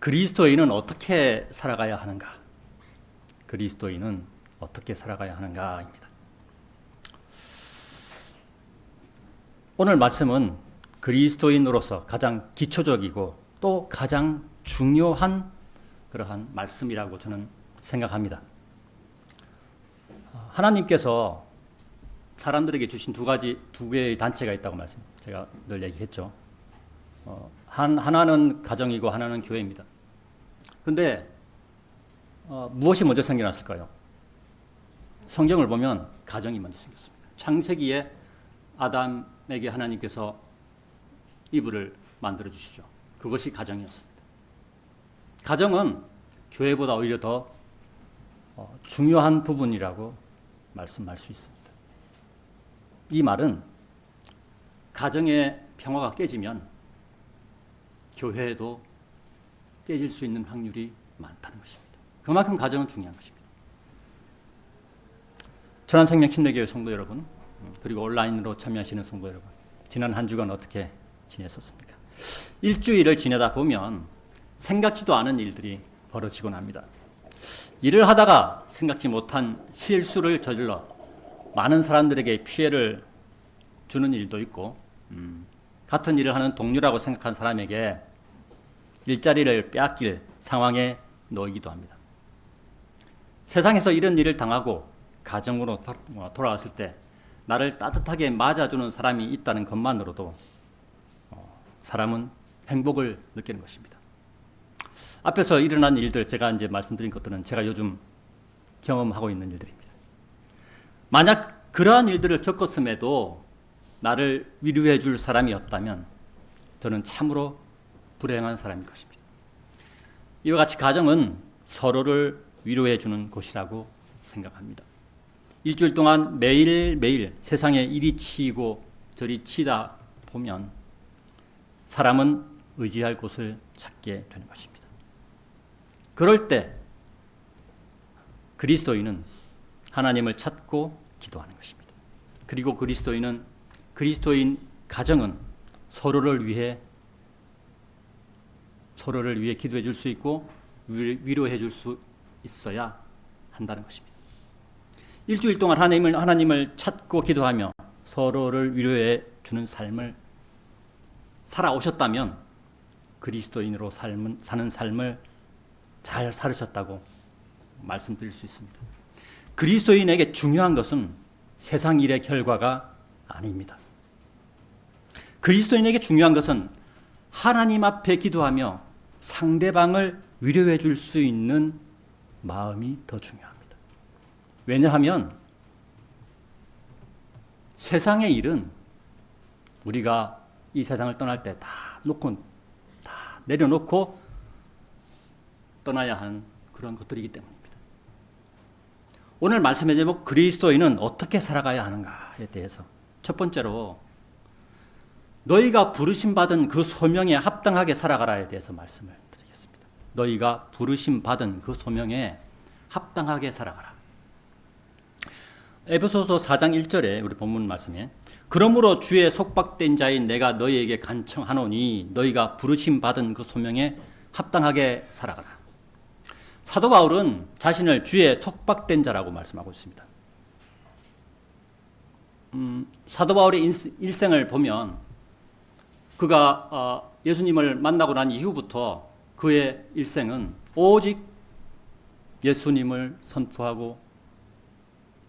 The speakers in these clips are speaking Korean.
그리스도인은 어떻게 살아가야 하는가? 그리스도인은 어떻게 살아가야 하는가입니다. 오늘 말씀은 그리스도인으로서 가장 기초적이고 또 가장 중요한 그러한 말씀이라고 저는 생각합니다. 하나님께서 사람들에게 주신 두 개의 단체가 있다고 제가 늘 얘기했죠. 하나는 가정이고 하나는 교회입니다. 근데 무엇이 먼저 생겨났을까요? 성경을 보면 가정이 먼저 생겼습니다. 창세기에 아담에게 하나님께서 이불을 만들어 주시죠. 그것이 가정이었습니다. 가정은 교회보다 오히려 더 중요한 부분이라고 말씀할 수 있습니다. 이 말은 가정의 평화가 깨지면 교회도 깨질 수 있는 확률이 많다는 것입니다. 그만큼 가정은 중요한 것입니다. 천안생명 침례교회 성도 여러분, 그리고 온라인으로 참여하시는 성도 여러분, 지난 한 주간 어떻게 지냈었습니까? 일주일을 지내다 보면 생각지도 않은 일들이 벌어지곤 합니다. 일을 하다가 생각지 못한 실수를 저질러 많은 사람들에게 피해를 주는 일도 있고, 같은 일을 하는 동료라고 생각한 사람에게 일자리를 빼앗길 상황에 놓이기도 합니다. 세상에서 이런 일을 당하고 가정으로 돌아왔을 때 나를 따뜻하게 맞아주는 사람이 있다는 것만으로도 사람은 행복을 느끼는 것입니다. 앞에서 일어난 일들, 제가 이제 말씀드린 것들은 제가 요즘 경험하고 있는 일들입니다. 만약 그러한 일들을 겪었음에도 나를 위로해 줄 사람이 없다면 저는 참으로 불행한 사람일 것입니다. 이와 같이 가정은 서로를 위로해 주는 곳이라고 생각합니다. 일주일 동안 매일매일 세상에 이리 치이고 저리 치다 보면 사람은 의지할 곳을 찾게 되는 것입니다. 그럴 때 그리스도인은 하나님을 찾고 기도하는 것입니다. 그리고 그리스도인 가정은 서로를 위해 기도해 줄 수 있고 위로해 줄 수 있어야 한다는 것입니다. 일주일 동안 하나님을 찾고 기도하며 서로를 위로해 주는 삶을 살아오셨다면 그리스도인으로 사는 삶을 잘 살으셨다고 말씀드릴 수 있습니다. 그리스도인에게 중요한 것은 세상 일의 결과가 아닙니다. 그리스도인에게 중요한 것은 하나님 앞에 기도하며 상대방을 위로해 줄 수 있는 마음이 더 중요합니다. 왜냐하면 세상의 일은 우리가 이 세상을 떠날 때 다 내려놓고 떠나야 하는 그런 것들이기 때문입니다. 오늘 말씀의 제목 그리스도인은 어떻게 살아가야 하는가에 대해서 첫 번째로 너희가 부르심 받은 그 소명에 합당하게 살아가라에 대해서 말씀을 드리겠습니다. 너희가 부르심 받은 그 소명에 합당하게 살아가라. 에베소서 4장 1절에 우리 본문 말씀에 그러므로 주의 속박된 자인 내가 너희에게 간청하노니 너희가 부르심 받은 그 소명에 합당하게 살아가라. 사도 바울은 자신을 주의 속박된 자라고 말씀하고 있습니다. 사도 바울의 일생을 보면 그가 예수님을 만나고 난 이후부터 그의 일생은 오직 예수님을 선포하고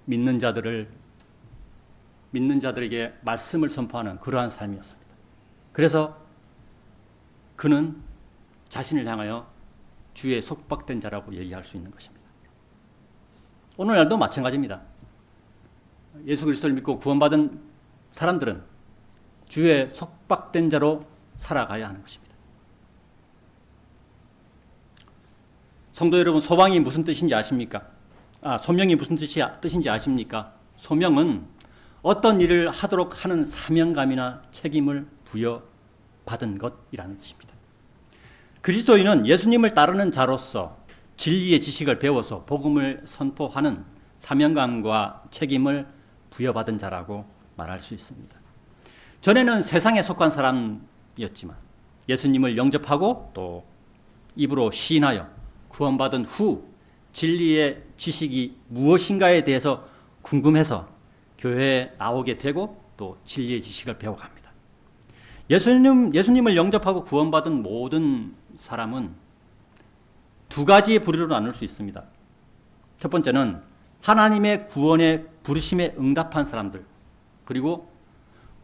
믿는 자들에게 말씀을 선포하는 그러한 삶이었습니다. 그래서 그는 자신을 향하여 주의 속박된 자라고 얘기할 수 있는 것입니다. 오늘날도 마찬가지입니다. 예수 그리스도를 믿고 구원받은 사람들은 주의 속박된 자로 살아가야 하는 것입니다. 성도 여러분, 소망이 무슨 뜻인지 아십니까? 소명이 무슨 뜻인지 아십니까? 소명은 어떤 일을 하도록 하는 사명감이나 책임을 부여받은 것이라는 뜻입니다. 그리스도인은 예수님을 따르는 자로서 진리의 지식을 배워서 복음을 선포하는 사명감과 책임을 부여받은 자라고 말할 수 있습니다. 전에는 세상에 속한 사람이었지만 예수님을 영접하고 또 입으로 시인하여 구원받은 후 진리의 지식이 무엇인가에 대해서 궁금해서 교회에 나오게 되고 또 진리의 지식을 배워갑니다. 예수님을 영접하고 구원받은 모든 사람은 두 가지의 부류로 나눌 수 있습니다. 첫 번째는 하나님의 구원의 부르심에 응답한 사람들, 그리고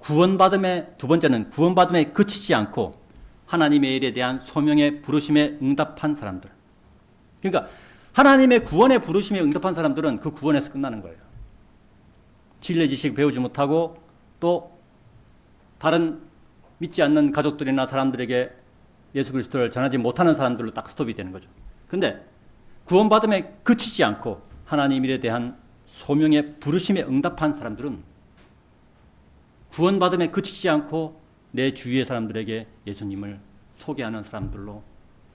두 번째는 구원받음에 그치지 않고 하나님의 일에 대한 소명의 부르심에 응답한 사람들. 그러니까 하나님의 구원의 부르심에 응답한 사람들은 그 구원에서 끝나는 거예요. 진리의 지식 배우지 못하고 또 다른 믿지 않는 가족들이나 사람들에게 예수 그리스도를 전하지 못하는 사람들로 딱 스톱이 되는 거죠. 근데 구원받음에 그치지 않고 하나님 일에 대한 소명의 부르심에 응답한 사람들은 구원받음에 그치지 않고 내 주위의 사람들에게 예수님을 소개하는 사람들로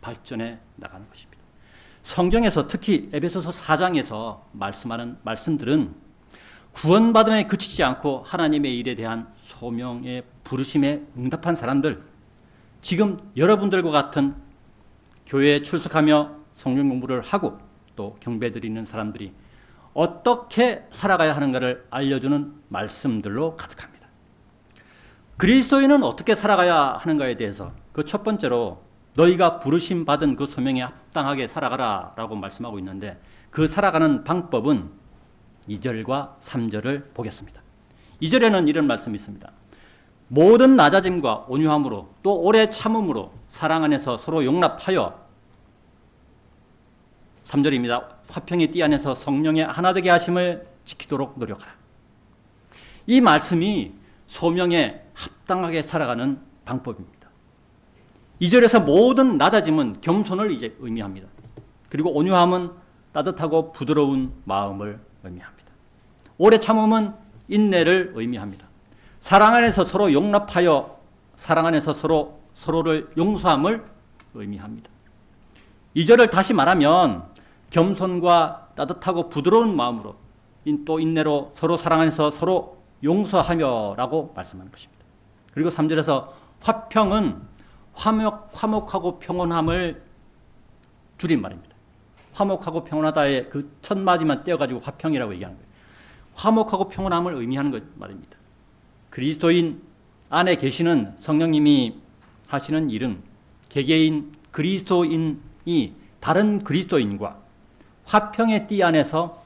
발전해 나가는 것입니다. 성경에서 특히 에베소서 4장에서 말씀하는 말씀들은 구원받음에 그치지 않고 하나님의 일에 대한 소명의 부르심에 응답한 사람들, 지금 여러분들과 같은 교회에 출석하며 성경 공부를 하고 또 경배드리는 사람들이 어떻게 살아가야 하는가를 알려주는 말씀들로 가득합니다. 그리스도인은 어떻게 살아가야 하는가에 대해서 그 첫 번째로 너희가 부르심 받은 그 소명에 합당하게 살아가라 라고 말씀하고 있는데, 그 살아가는 방법은 2절과 3절을 보겠습니다. 2절에는 이런 말씀이 있습니다. 모든 낮아짐과 온유함으로 또 오래 참음으로 사랑 안에서 서로 용납하여, 3절입니다. 화평의 띠 안에서 성령의 하나 되게 하심을 지키도록 노력하라. 이 말씀이 소명에 합당하게 살아가는 방법입니다. 2절에서 모든 낮아짐은 겸손을 이제 의미합니다. 그리고 온유함은 따뜻하고 부드러운 마음을 의미합니다. 오래 참음은 인내를 의미합니다. 사랑 안에서 서로 용납하여 사랑 안에서 서로를 용서함을 의미합니다. 2절을 다시 말하면 겸손과 따뜻하고 부드러운 마음으로 또 인내로 서로 사랑 안에서 서로 용서하며 라고 말씀하는 것입니다. 그리고 3절에서 화평은 화목하고 평온함을 줄임말입니다. 화목하고 평온하다의 그 첫 마디만 떼어가지고 화평이라고 얘기하는 거예요. 화목하고 평온함을 의미하는 것 말입니다. 그리스도인 안에 계시는 성령님이 하시는 일은 개개인 그리스도인이 다른 그리스도인과 화평의 띠 안에서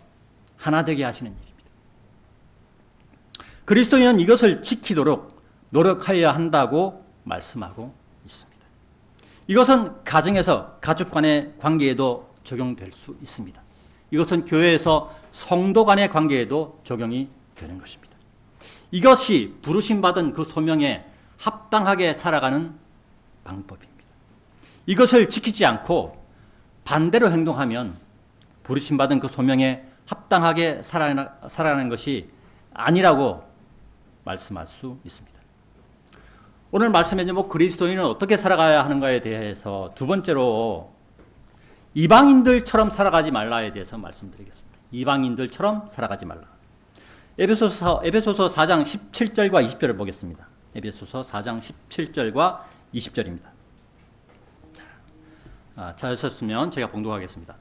하나 되게 하시는 일입니다. 그리스도인은 이것을 지키도록 노력하여야 한다고 말씀하고 있습니다. 이것은 가정에서 가족 간의 관계에도 적용될 수 있습니다. 이것은 교회에서 성도 간의 관계에도 적용이 되는 것입니다. 이것이 부르심받은 그 소명에 합당하게 살아가는 방법입니다. 이것을 지키지 않고 반대로 행동하면 부르심받은 그 소명에 합당하게 살아가는 것이 아니라고 말씀할 수 있습니다. 오늘 말씀에는 그리스도인은 어떻게 살아가야 하는가에 대해서 두 번째로 이방인들처럼 살아가지 말라에 대해서 말씀드리겠습니다. 이방인들처럼 살아가지 말라. 에베소서 4장 17절과 20절을 보겠습니다. 에베소서 4장 17절과 20절입니다. 찾으셨으면 제가 봉독하겠습니다.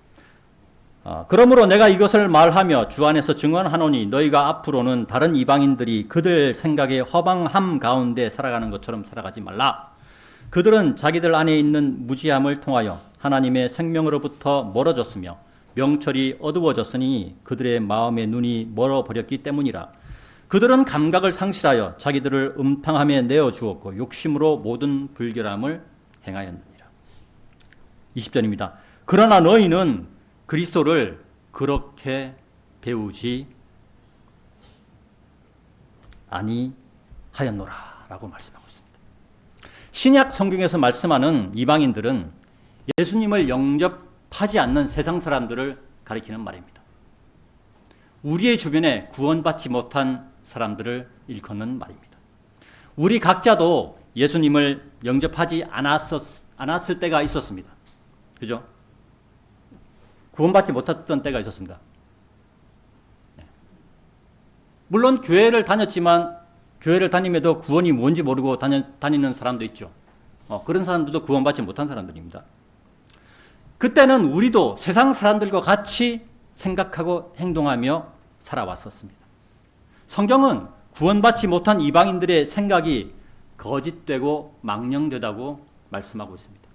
그러므로 내가 이것을 말하며 주 안에서 증언하노니 너희가 앞으로는 다른 이방인들이 그들 생각에 허방함 가운데 살아가는 것처럼 살아가지 말라. 그들은 자기들 안에 있는 무지함을 통하여 하나님의 생명으로부터 멀어졌으며 명철이 어두워졌으니 그들의 마음의 눈이 멀어버렸기 때문이라. 그들은 감각을 상실하여 자기들을 음탕함에 내어주었고 욕심으로 모든 불결함을 행하였느니라. 20절입니다. 그러나 너희는 그리스도를 그렇게 배우지 아니하였노라 라고 말씀하고 있습니다. 신약 성경에서 말씀하는 이방인들은 예수님을 영접하지 않는 세상 사람들을 가리키는 말입니다. 우리의 주변에 구원받지 못한 사람들을 일컫는 말입니다. 우리 각자도 예수님을 영접하지 않았을 때가 있었습니다. 그죠? 구원받지 못했던 때가 있었습니다. 물론 교회를 다녔지만 교회를 다님에도 구원이 뭔지 모르고 다니는 사람도 있죠. 그런 사람들도 구원받지 못한 사람들입니다. 그때는 우리도 세상 사람들과 같이 생각하고 행동하며 살아왔었습니다. 성경은 구원받지 못한 이방인들의 생각이 거짓되고 망령되다고 말씀하고 있습니다.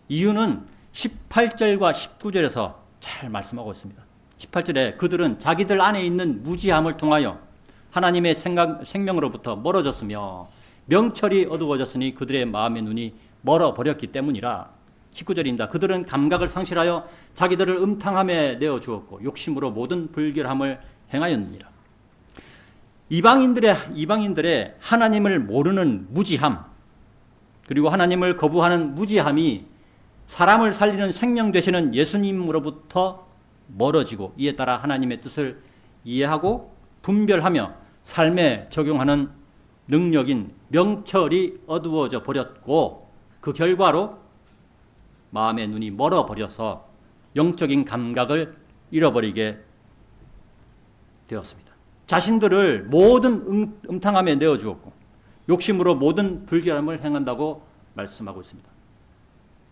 이유는 18절과 19절에서 잘 말씀하고 있습니다. 18절에 그들은 자기들 안에 있는 무지함을 통하여 하나님의 생명으로부터 멀어졌으며 명철이 어두워졌으니 그들의 마음의 눈이 멀어버렸기 때문이라. 19절입니다. 그들은 감각을 상실하여 자기들을 음탕함에 내어주었고 욕심으로 모든 불결함을 행하였느니라. 이방인들의 하나님을 모르는 무지함, 그리고 하나님을 거부하는 무지함이 사람을 살리는 생명 되시는 예수님으로부터 멀어지고, 이에 따라 하나님의 뜻을 이해하고 분별하며 삶에 적용하는 능력인 명철이 어두워져 버렸고, 그 결과로 마음의 눈이 멀어버려서 영적인 감각을 잃어버리게 되었습니다. 자신들을 모든 음탕함에 내어주었고 욕심으로 모든 불결함을 행한다고 말씀하고 있습니다.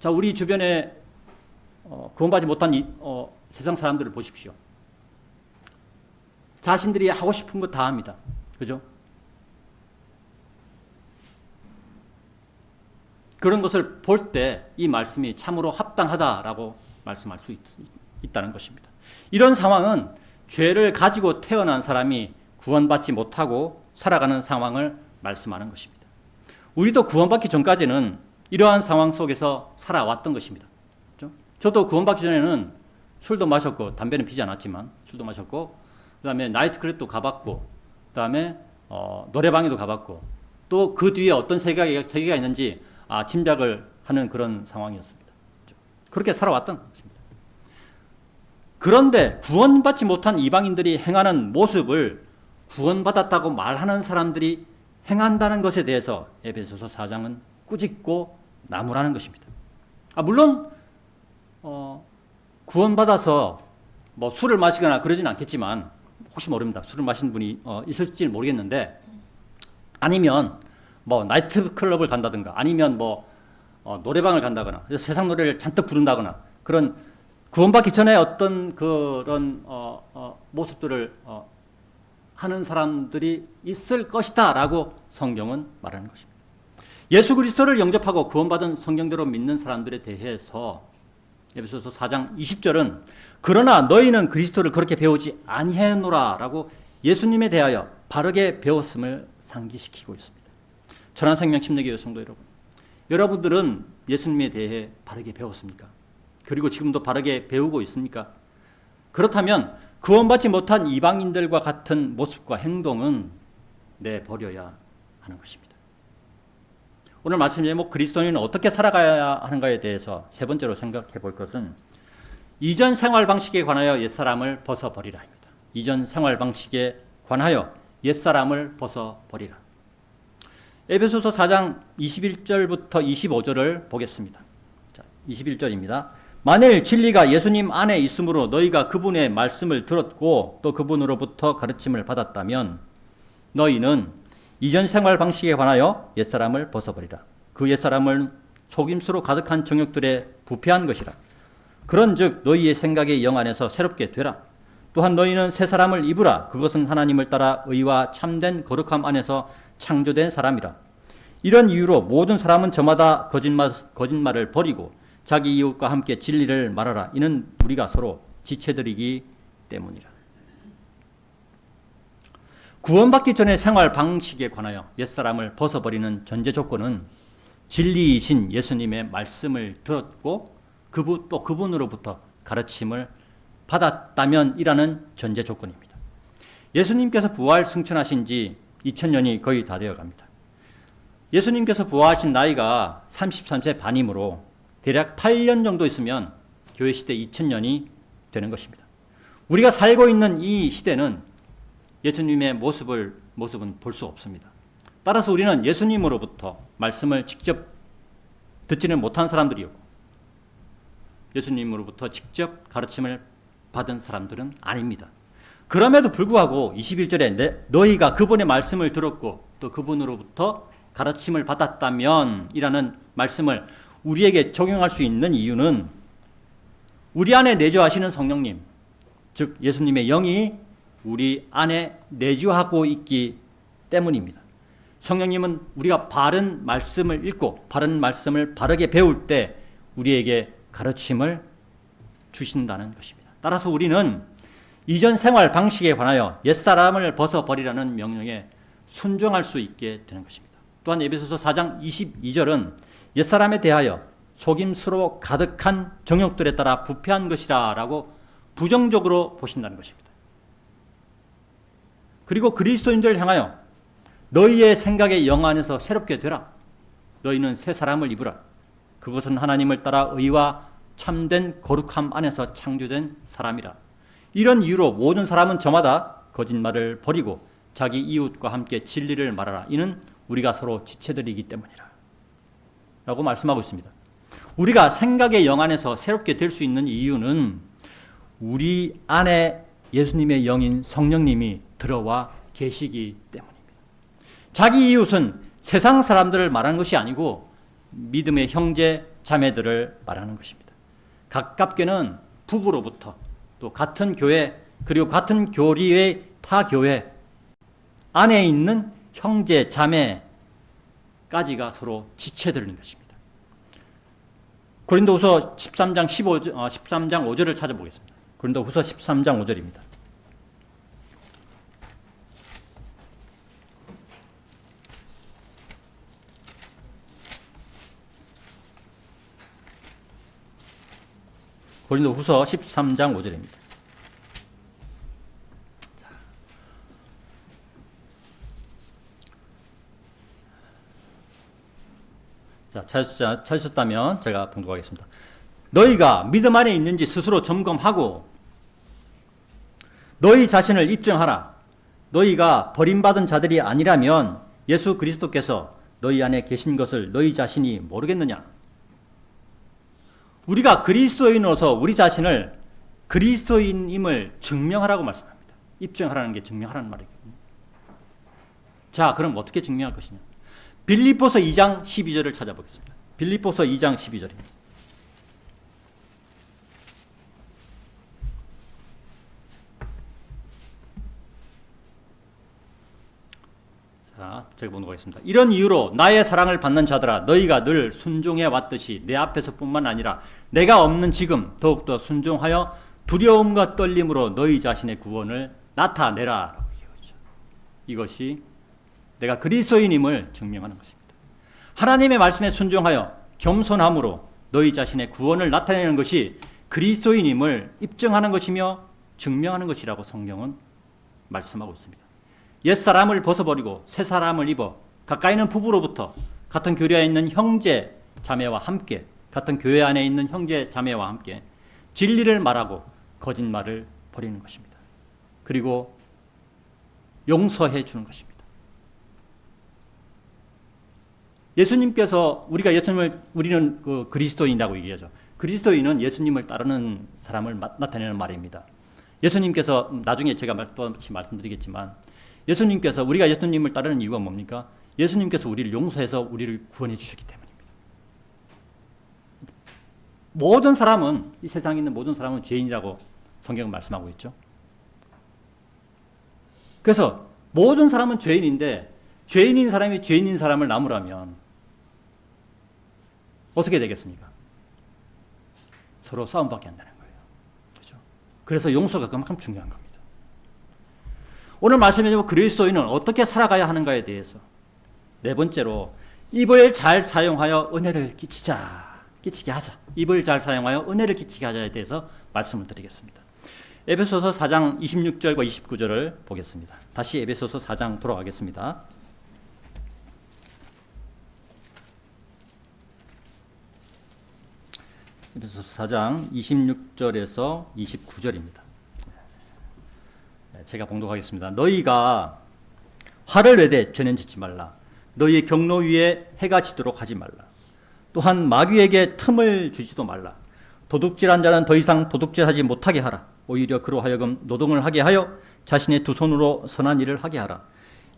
자, 우리 주변에 구원받지 못한 세상 사람들을 보십시오. 자신들이 하고 싶은 거 다 합니다. 그죠? 그런 것을 볼 때 이 말씀이 참으로 합당하다라고 말씀할 수 있다는 것입니다. 이런 상황은 죄를 가지고 태어난 사람이 구원받지 못하고 살아가는 상황을 말씀하는 것입니다. 우리도 구원받기 전까지는 이러한 상황 속에서 살아왔던 것입니다. 그렇죠? 저도 구원받기 전에는 술도 마셨고 담배는 피지 않았지만 술도 마셨고, 그 다음에 나이트클럽도 가봤고, 그 다음에 노래방에도 가봤고, 또 그 뒤에 어떤 세계가 있는지 짐작을 하는 그런 상황이었습니다. 그렇게 살아왔던 것입니다. 그런데 구원받지 못한 이방인들이 행하는 모습을 구원받았다고 말하는 사람들이 행한다는 것에 대해서 에베소서 4장은 꾸짖고 나무라는 것입니다. 물론 구원받아서 뭐 술을 마시거나 그러진 않겠지만, 혹시 모릅니다. 술을 마신 분이 있을지 모르겠는데, 아니면 뭐 나이트클럽을 간다든가, 아니면 뭐 노래방을 간다거나 세상 노래를 잔뜩 부른다거나, 그런 구원받기 전에 어떤 그런 모습들을 하는 사람들이 있을 것이다 라고 성경은 말하는 것입니다. 예수 그리스도를 영접하고 구원받은 성경대로 믿는 사람들에 대해서 에베소서 4장 20절은 그러나 너희는 그리스도를 그렇게 배우지 아니하노라 라고 예수님에 대하여 바르게 배웠음을 상기시키고 있습니다. 천안생명 침례교회 성도 여러분, 여러분들은 예수님에 대해 바르게 배웠습니까? 그리고 지금도 바르게 배우고 있습니까? 그렇다면 구원받지 못한 이방인들과 같은 모습과 행동은 내버려야 하는 것입니다. 오늘 말씀 제목 그리스도인은 어떻게 살아가야 하는가에 대해서 세 번째로 생각해 볼 것은 이전 생활 방식에 관하여 옛사람을 벗어버리라입니다. 이전 생활 방식에 관하여 옛사람을 벗어버리라. 에베소서 4장 21절부터 25절을 보겠습니다. 자, 21절입니다. 만일 진리가 예수님 안에 있으므로 너희가 그분의 말씀을 들었고 또 그분으로부터 가르침을 받았다면 너희는 이전 생활 방식에 관하여 옛사람을 벗어버리라. 그 옛사람은 속임수로 가득한 정욕들에 부패한 것이라. 그런즉 너희의 생각의 영 안에서 새롭게 되라. 또한 너희는 새 사람을 입으라. 그것은 하나님을 따라 의와 참된 거룩함 안에서 창조된 사람이라. 이런 이유로 모든 사람은 저마다 거짓말을 버리고 자기 이웃과 함께 진리를 말하라. 이는 우리가 서로 지체들이기 때문이라. 구원받기 전의 생활 방식에 관하여 옛사람을 벗어버리는 전제 조건은 진리이신 예수님의 말씀을 들었고 또 그분으로부터 가르침을 받았다면이라는 전제 조건입니다. 예수님께서 부활 승천하신 지 2000년이 거의 다 되어 갑니다. 예수님께서 부활하신 나이가 33세 반이므로 대략 8년 정도 있으면 교회 시대 2000년이 되는 것입니다. 우리가 살고 있는 이 시대는 예수님의 모습은 볼 수 없습니다. 따라서 우리는 예수님으로부터 말씀을 직접 듣지는 못한 사람들이었고 예수님으로부터 직접 가르침을 받은 사람들은 아닙니다. 그럼에도 불구하고 21절에 너희가 그분의 말씀을 들었고 또 그분으로부터 가르침을 받았다면 이라는 말씀을 우리에게 적용할 수 있는 이유는 우리 안에 내주하시는 성령님, 즉 예수님의 영이 우리 안에 내주하고 있기 때문입니다. 성령님은 우리가 바른 말씀을 읽고 바른 말씀을 바르게 배울 때 우리에게 가르침을 주신다는 것입니다. 따라서 우리는 이전 생활 방식에 관하여 옛사람을 벗어버리라는 명령에 순종할 수 있게 되는 것입니다. 또한 에베소서 4장 22절은 옛사람에 대하여 속임수로 가득한 정욕들에 따라 부패한 것이라 라고 부정적으로 보신다는 것입니다. 그리고 그리스도인들을 향하여 너희의 생각의 영 안에서 새롭게 되라. 너희는 새 사람을 입으라. 그것은 하나님을 따라 의와 참된 거룩함 안에서 창조된 사람이라. 이런 이유로 모든 사람은 저마다 거짓말을 버리고 자기 이웃과 함께 진리를 말하라. 이는 우리가 서로 지체들이기 때문이라. 라고 말씀하고 있습니다. 우리가 생각의 영 안에서 새롭게 될 수 있는 이유는 우리 안에 예수님의 영인 성령님이 들어와 계시기 때문입니다. 자기 이웃은 세상 사람들을 말하는 것이 아니고 믿음의 형제 자매들을 말하는 것입니다. 가깝게는 부부로부터 또 같은 교회 그리고 같은 교리의 타 교회 안에 있는 형제 자매까지가 서로 지체되는 것입니다. 고린도후서 13장 5절을 찾아보겠습니다. 고린도후서 13장 5절입니다. 고린도후서 13장 5절입니다. 자, 찾으셨다면 제가 봉독하겠습니다. 너희가 믿음 안에 있는지 스스로 점검하고 너희 자신을 입증하라. 너희가 버림받은 자들이 아니라면 예수 그리스도께서 너희 안에 계신 것을 너희 자신이 모르겠느냐? 우리가 그리스도인으로서 우리 자신을 그리스도인임을 증명하라고 말씀합니다. 입증하라는 게 증명하라는 말이거든요. 자, 그럼 어떻게 증명할 것이냐? 빌립보서 2장 12절을 찾아보겠습니다. 빌립보서 2장 12절입니다. 자, 제가 봉독하겠습니다. 이런 이유로 나의 사랑을 받는 자들아 너희가 늘 순종해 왔듯이 내 앞에서뿐만 아니라 내가 없는 지금 더욱더 순종하여 두려움과 떨림으로 너희 자신의 구원을 나타내라. 이것이 내가 그리스도인임을 증명하는 것입니다. 하나님의 말씀에 순종하여 겸손함으로 너희 자신의 구원을 나타내는 것이 그리스도인임을 입증하는 것이며 증명하는 것이라고 성경은 말씀하고 있습니다. 옛사람을 벗어버리고 새 사람을 입어 가까이 있는 부부로부터 같은 교회에 있는 형제 자매와 함께 같은 교회 안에 있는 형제 자매와 함께 진리를 말하고 거짓말을 버리는 것입니다. 그리고 용서해 주는 것입니다. 예수님께서 우리는 그 그리스도인이라고 얘기하죠. 그리스도인은 예수님을 따르는 사람을 나타내는 말입니다. 예수님께서 나중에 제가 또다시 말씀드리겠지만 예수님께서 우리가 예수님을 따르는 이유가 뭡니까? 예수님께서 우리를 용서해서 우리를 구원해 주셨기 때문입니다. 모든 사람은 이 세상에 있는 모든 사람은 죄인이라고 성경은 말씀하고 있죠. 그래서 모든 사람은 죄인인데 죄인인 사람이 죄인인 사람을 나무라면 어떻게 되겠습니까? 서로 싸움밖에 안 되는 거예요. 그렇죠? 그래서 용서가 그만큼 중요한 겁니다. 오늘 말씀해주면 그리스도인은 어떻게 살아가야 하는가에 대해서 네 번째로 입을 잘 사용하여 은혜를 끼치게 하자. 입을 잘 사용하여 은혜를 끼치게 하자에 대해서 말씀을 드리겠습니다. 에베소서 4장 26절과 29절을 보겠습니다. 다시 에베소서 4장 돌아가겠습니다. 에베소서 4장 26절에서 29절입니다. 제가 봉독하겠습니다. 너희가 화를 내되 죄는 짓지 말라. 너희의 경로 위에 해가 지도록 하지 말라. 또한 마귀에게 틈을 주지도 말라. 도둑질한 자는 더 이상 도둑질하지 못하게 하라. 오히려 그로 하여금 노동을 하게 하여 자신의 두 손으로 선한 일을 하게 하라.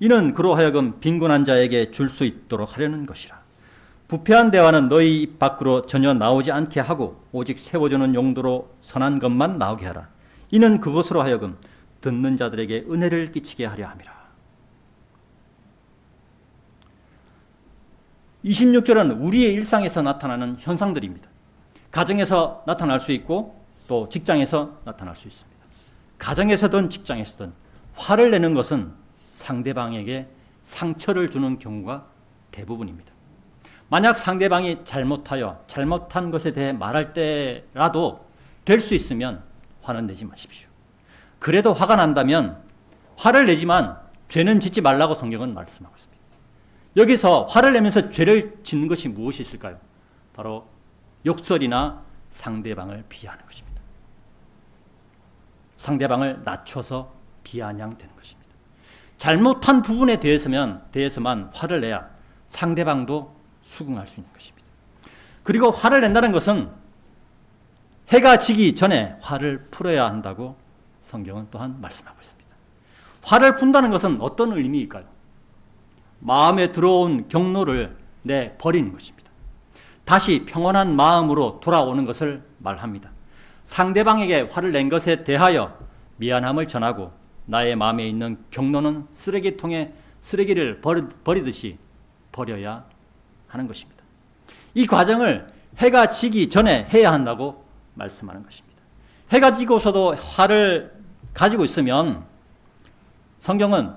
이는 그로 하여금 빈곤한 자에게 줄 수 있도록 하려는 것이라. 부패한 대화는 너희 입 밖으로 전혀 나오지 않게 하고 오직 세워주는 용도로 선한 것만 나오게 하라. 이는 그것으로 하여금 듣는 자들에게 은혜를 끼치게 하려 함이라. 26절은 우리의 일상에서 나타나는 현상들입니다. 가정에서 나타날 수 있고 또 직장에서 나타날 수 있습니다. 가정에서든 직장에서든 화를 내는 것은 상대방에게 상처를 주는 경우가 대부분입니다. 만약 상대방이 잘못한 것에 대해 말할 때라도 될 수 있으면 화는 내지 마십시오. 그래도 화가 난다면 화를 내지만 죄는 짓지 말라고 성경은 말씀하고 있습니다. 여기서 화를 내면서 죄를 짓는 것이 무엇이 있을까요? 바로 욕설이나 상대방을 비하하는 것입니다. 상대방을 낮춰서 비아냥대는 것입니다. 잘못한 부분에 대해서만 화를 내야 상대방도 수긍할 수 있는 것입니다. 그리고 화를 낸다는 것은 해가 지기 전에 화를 풀어야 한다고 성경은 또한 말씀하고 있습니다. 화를 푼다는 것은 어떤 의미일까요? 마음에 들어온 경로를 내버리는 것입니다. 다시 평온한 마음으로 돌아오는 것을 말합니다. 상대방에게 화를 낸 것에 대하여 미안함을 전하고 나의 마음에 있는 경로는 쓰레기통에 쓰레기를 버리듯이 버려야 하는 것입니다. 이 과정을 해가 지기 전에 해야 한다고 말씀하는 것입니다. 해가 지고서도 화를 가지고 있으면 성경은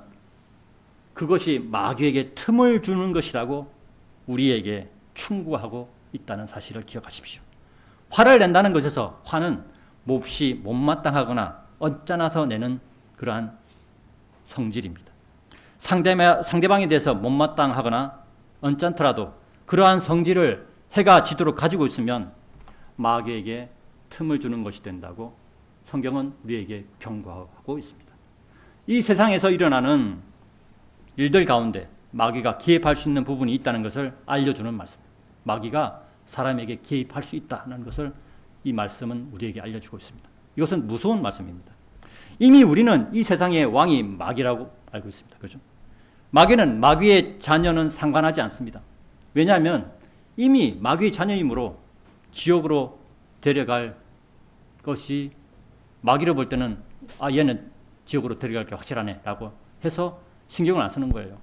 그것이 마귀에게 틈을 주는 것이라고 우리에게 충고하고 있다는 사실을 기억하십시오. 화를 낸다는 것에서 화는 몹시 못마땅하거나 언짢아서 내는 그러한 성질입니다. 상대방에 대해서 못마땅하거나 언짢더라도 그러한 성질을 해가 지도록 가지고 있으면 마귀에게 틈을 주는 것이 된다고 성경은 우리에게 경고하고 있습니다. 이 세상에서 일어나는 일들 가운데 마귀가 개입할 수 있는 부분이 있다는 것을 알려주는 말씀입니다. 마귀가 사람에게 개입할 수 있다는 것을 이 말씀은 우리에게 알려주고 있습니다. 이것은 무서운 말씀입니다. 이미 우리는 이 세상의 왕이 마귀라고 알고 있습니다. 그렇죠? 마귀는 마귀의 자녀는 상관하지 않습니다. 왜냐하면 이미 마귀의 자녀이므로 지옥으로 데려갈 것이 마귀로 볼 때는 얘는 지옥으로 데려갈 게 확실하네 라고 해서 신경을 안 쓰는 거예요.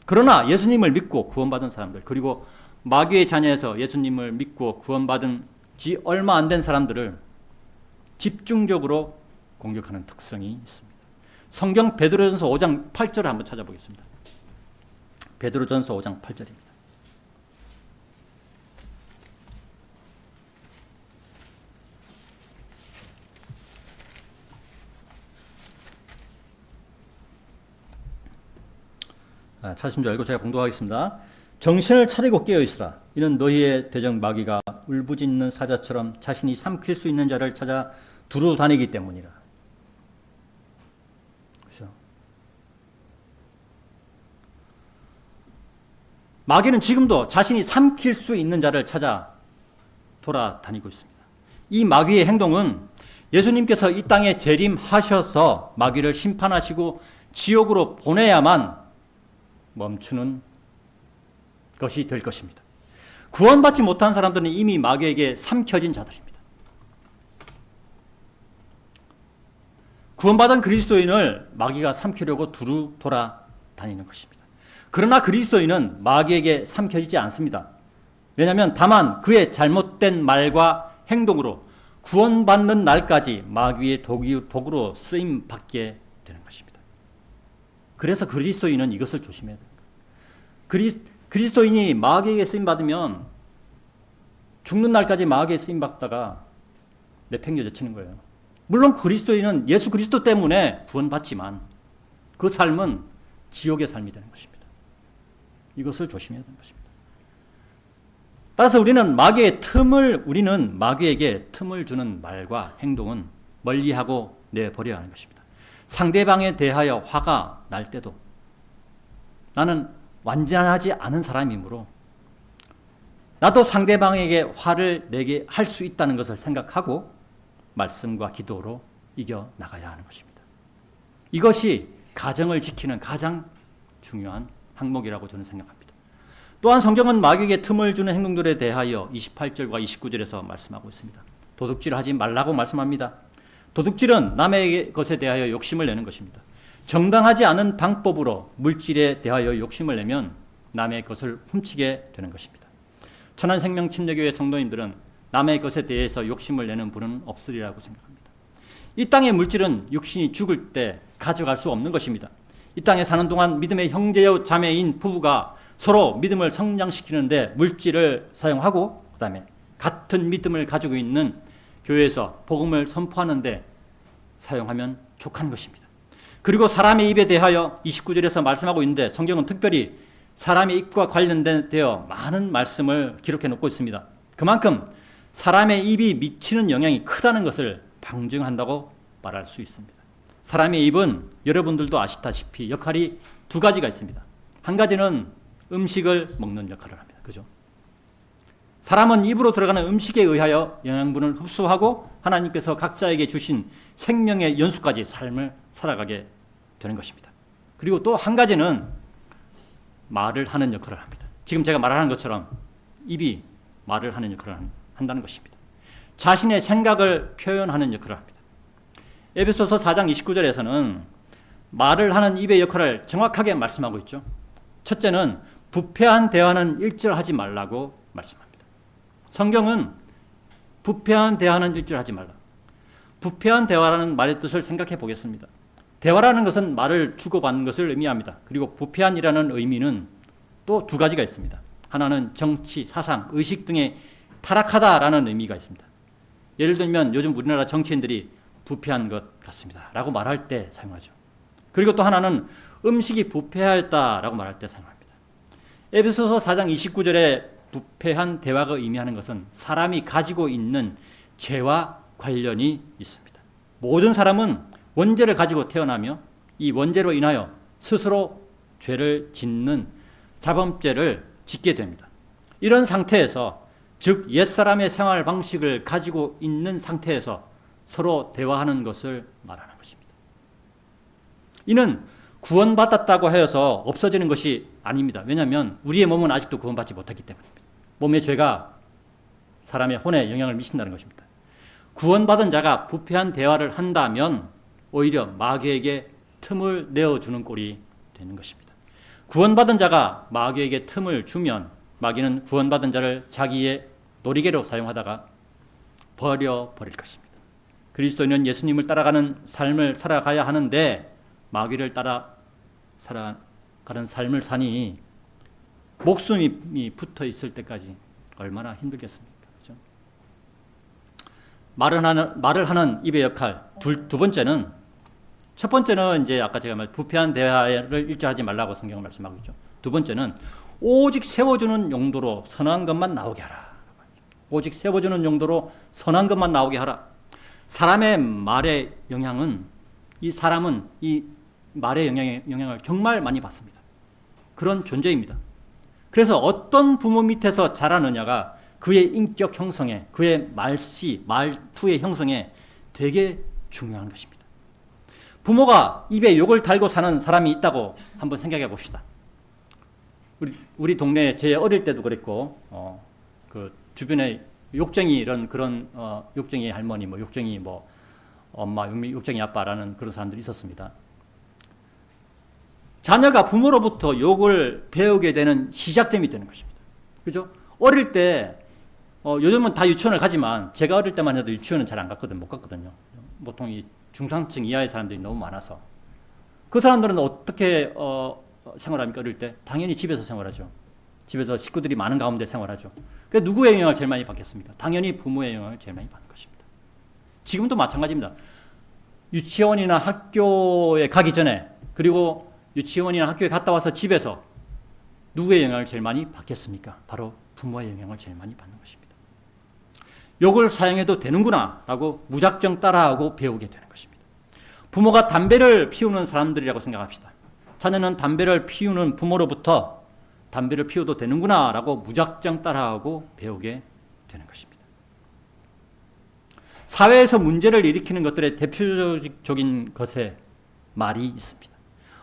그러나 예수님을 믿고 구원받은 사람들, 그리고 마귀의 자녀에서 예수님을 믿고 구원받은 지 얼마 안 된 사람들을 집중적으로 공격하는 특성이 있습니다. 성경 베드로전서 5장 8절을 한번 찾아보겠습니다. 베드로전서 5장 8절입니다. 찾으신 줄 알고 제가 봉독하겠습니다. 정신을 차리고 깨어있으라. 이는 너희의 대적 마귀가 울부짖는 사자처럼 자신이 삼킬 수 있는 자를 찾아 두루 다니기 때문이라. 그렇죠? 마귀는 지금도 자신이 삼킬 수 있는 자를 찾아 돌아다니고 있습니다. 이 마귀의 행동은 예수님께서 이 땅에 재림하셔서 마귀를 심판하시고 지옥으로 보내야만 멈추는 것이 될 것입니다. 구원받지 못한 사람들은 이미 마귀에게 삼켜진 자들입니다. 구원받은 그리스도인을 마귀가 삼키려고 두루 돌아다니는 것입니다. 그러나 그리스도인은 마귀에게 삼켜지지 않습니다. 왜냐하면 다만 그의 잘못된 말과 행동으로 구원받는 날까지 마귀의 도구로 쓰임받게 되는 것입니다. 그래서 그리스도인은 이것을 조심해야 됩니다. 그리스도인이 마귀에게 쓰임받으면 죽는 날까지 마귀에 쓰임받다가 내팽겨져 치는 거예요. 물론 그리스도인은 예수 그리스도 때문에 구원받지만 그 삶은 지옥의 삶이 되는 것입니다. 이것을 조심해야 되는 것입니다. 따라서 우리는 마귀에게 틈을 주는 말과 행동은 멀리하고 내버려야 하는 것입니다. 상대방에 대하여 화가 날 때도 나는 완전하지 않은 사람이므로 나도 상대방에게 화를 내게 할 수 있다는 것을 생각하고 말씀과 기도로 이겨나가야 하는 것입니다. 이것이 가정을 지키는 가장 중요한 항목이라고 저는 생각합니다. 또한 성경은 마귀에게 틈을 주는 행동들에 대하여 28절과 29절에서 말씀하고 있습니다. 도둑질을 하지 말라고 말씀합니다. 도둑질은 남의 것에 대하여 욕심을 내는 것입니다. 정당하지 않은 방법으로 물질에 대하여 욕심을 내면 남의 것을 훔치게 되는 것입니다. 천안생명침례교회 성도님들은 남의 것에 대해서 욕심을 내는 분은 없으리라고 생각합니다. 이 땅의 물질은 육신이 죽을 때 가져갈 수 없는 것입니다. 이 땅에 사는 동안 믿음의 형제여 자매인 부부가 서로 믿음을 성장시키는데 물질을 사용하고 그다음에 같은 믿음을 가지고 있는 교회에서 복음을 선포하는데 사용하면 족한 것입니다. 그리고 사람의 입에 대하여 29절에서 말씀하고 있는데 성경은 특별히 사람의 입과 관련되어 많은 말씀을 기록해 놓고 있습니다. 그만큼 사람의 입이 미치는 영향이 크다는 것을 방증한다고 말할 수 있습니다. 사람의 입은 여러분들도 아시다시피 역할이 두 가지가 있습니다. 한 가지는 음식을 먹는 역할을 합니다. 그죠? 사람은 입으로 들어가는 음식에 의하여 영양분을 흡수하고 하나님께서 각자에게 주신 생명의 연수까지 삶을 살아가게 되는 것입니다. 그리고 또 한 가지는 말을 하는 역할을 합니다. 지금 제가 말하는 것처럼 입이 말을 하는 역할을 한다는 것입니다. 자신의 생각을 표현하는 역할을 합니다. 에베소서 4장 29절에서는 말을 하는 입의 역할을 정확하게 말씀하고 있죠. 첫째는 부패한 대화는 일절하지 말라고 말씀합니다. 성경은 부패한 대화는 일절하지 말라. 부패한 대화라는 말의 뜻을 생각해 보겠습니다. 대화라는 것은 말을 주고받는 것을 의미합니다. 그리고 부패한이라는 의미는 또 두 가지가 있습니다. 하나는 정치, 사상, 의식 등의 타락하다라는 의미가 있습니다. 예를 들면 요즘 우리나라 정치인들이 부패한 것 같습니다 라고 말할 때 사용하죠. 그리고 또 하나는 음식이 부패하였다라고 말할 때 사용합니다. 에베소서 4장 29절에 부패한 대화가 의미하는 것은 사람이 가지고 있는 죄와 관련이 있습니다. 모든 사람은 원죄를 가지고 태어나며 이 원죄로 인하여 스스로 죄를 짓는 자범죄를 짓게 됩니다. 이런 상태에서 즉 옛사람의 생활 방식을 가지고 있는 상태에서 서로 대화하는 것을 말하는 것입니다. 이는 구원받았다고 하여서 없어지는 것이 아닙니다. 왜냐하면 우리의 몸은 아직도 구원받지 못했기 때문입니다. 몸의 죄가 사람의 혼에 영향을 미친다는 것입니다. 구원받은 자가 부패한 대화를 한다면 오히려 마귀에게 틈을 내어주는 꼴이 되는 것입니다. 구원받은 자가 마귀에게 틈을 주면 마귀는 구원받은 자를 자기의 놀이개로 사용하다가 버려버릴 것입니다. 그리스도인은 예수님을 따라가는 삶을 살아가야 하는데 마귀를 따라 살아가는 삶을 사니 목숨이 붙어 있을 때까지 얼마나 힘들겠습니까? 그렇죠? 말을 하는 입의 역할. 두 번째는 첫 번째는 이제 아까 제가 말 부패한 대화를 일절하지 말라고 성경을 말씀하고 있죠. 두 번째는 오직 세워주는 용도로 선한 것만 나오게 하라. 오직 세워주는 용도로 선한 것만 나오게 하라. 사람의 말의 영향은 이 사람은 이 말의 영향을 정말 많이 받습니다. 그런 존재입니다. 그래서 어떤 부모 밑에서 자라느냐가 그의 인격 형성에, 그의 말씨, 말투의 형성에 되게 중요한 것입니다. 부모가 입에 욕을 달고 사는 사람이 있다고 한번 생각해 봅시다. 우리 동네에 제 어릴 때도 그랬고, 그 주변에 욕쟁이 그런 욕쟁이 할머니, 욕쟁이 엄마, 욕쟁이 아빠라는 그런 사람들이 있었습니다. 자녀가 부모로부터 욕을 배우게 되는 시작점이 되는 것입니다. 그죠? 어릴 때, 요즘은 다 유치원을 가지만 제가 어릴 때만 해도 유치원은 잘 못 갔거든요. 보통 이 중상층 이하의 사람들이 너무 많아서. 그 사람들은 어떻게 생활합니까? 어릴 때? 당연히 집에서 생활하죠. 집에서 식구들이 많은 가운데 생활하죠. 그래서 누구의 영향을 제일 많이 받겠습니까? 당연히 부모의 영향을 제일 많이 받는 것입니다. 지금도 마찬가지입니다. 유치원이나 학교에 가기 전에 그리고 유치원이나 학교에 갔다 와서 집에서 누구의 영향을 제일 많이 받겠습니까? 바로 부모의 영향을 제일 많이 받는 것입니다. 욕을 사용해도 되는구나 라고 무작정 따라하고 배우게 되는 것입니다. 부모가 담배를 피우는 사람들이라고 생각합시다. 자녀는 담배를 피우는 부모로부터 담배를 피워도 되는구나 라고 무작정 따라하고 배우게 되는 것입니다. 사회에서 문제를 일으키는 것들의 대표적인 것에 말이 있습니다.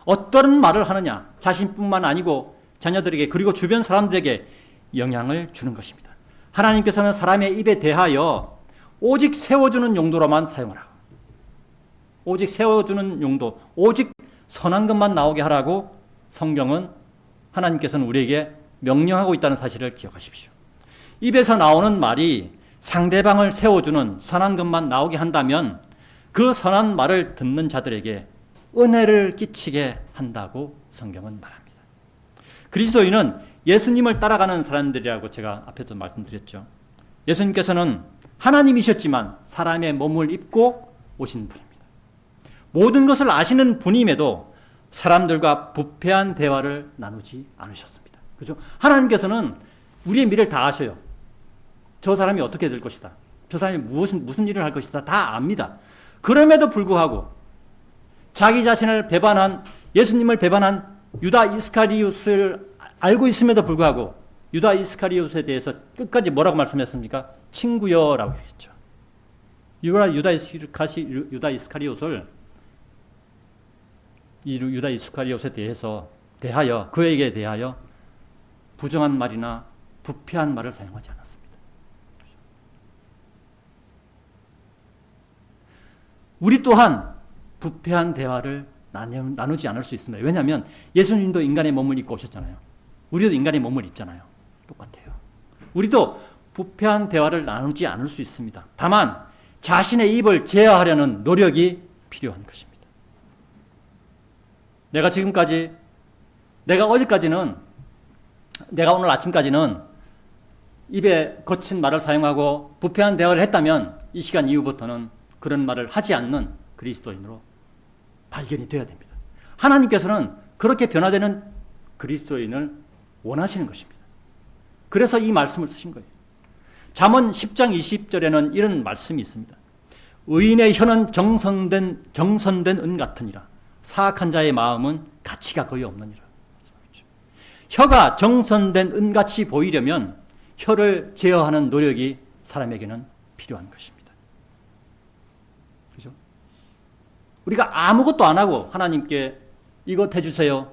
어떤 말을 하느냐, 자신뿐만 아니고 자녀들에게 그리고 주변 사람들에게 영향을 주는 것입니다. 하나님께서는 사람의 입에 대하여 오직 세워주는 용도로만 사용하라. 오직 세워주는 용도, 오직 선한 것만 나오게 하라고 성경은 하나님께서는 우리에게 명령하고 있다는 사실을 기억하십시오. 입에서 나오는 말이 상대방을 세워주는 선한 것만 나오게 한다면 그 선한 말을 듣는 자들에게 은혜를 끼치게 한다고 성경은 말합니다. 그리스도인은 예수님을 따라가는 사람들이라고 제가 앞에도 말씀드렸죠. 예수님께서는 하나님이셨지만 사람의 몸을 입고 오신 분입니다. 모든 것을 아시는 분임에도 사람들과 부패한 대화를 나누지 않으셨습니다. 그죠? 하나님께서는 우리의 미래를 다 아셔요. 저 사람이 어떻게 될 것이다. 저 사람이 무슨 일을 할 것이다. 다 압니다. 그럼에도 불구하고 자기 자신을 배반한, 예수님을 배반한 유다 이스카리옷을 알고 있음에도 불구하고 유다 이스카리옷에 대해서 끝까지 뭐라고 말씀했습니까? 친구여라고 했죠. 유다 이스카리옷에 대하여 그에게 대하여 부정한 말이나 부패한 말을 사용하지 않았습니다. 우리 또한 부패한 대화를 나누지 않을 수 있습니다. 왜냐하면 예수님도 인간의 몸을 입고 오셨잖아요. 우리도 인간의 몸을 입잖아요. 똑같아요. 우리도 부패한 대화를 나누지 않을 수 있습니다. 다만 자신의 입을 제어하려는 노력이 필요한 것입니다. 내가 오늘 아침까지는 입에 거친 말을 사용하고 부패한 대화를 했다면 이 시간 이후부터는 그런 말을 하지 않는 그리스도인으로 발견이 되어야 됩니다. 하나님께서는 그렇게 변화되는 그리스도인을 원하시는 것입니다. 그래서 이 말씀을 쓰신 거예요. 잠언 10장 20절에는 이런 말씀이 있습니다. 의인의 혀는 정선된 은 같으니라. 사악한 자의 마음은 가치가 거의 없느니라. 혀가 정선된 은같이 보이려면 혀를 제어하는 노력이 사람에게는 필요한 것입니다. 그죠? 우리가 아무것도 안 하고 하나님께 이것 해주세요.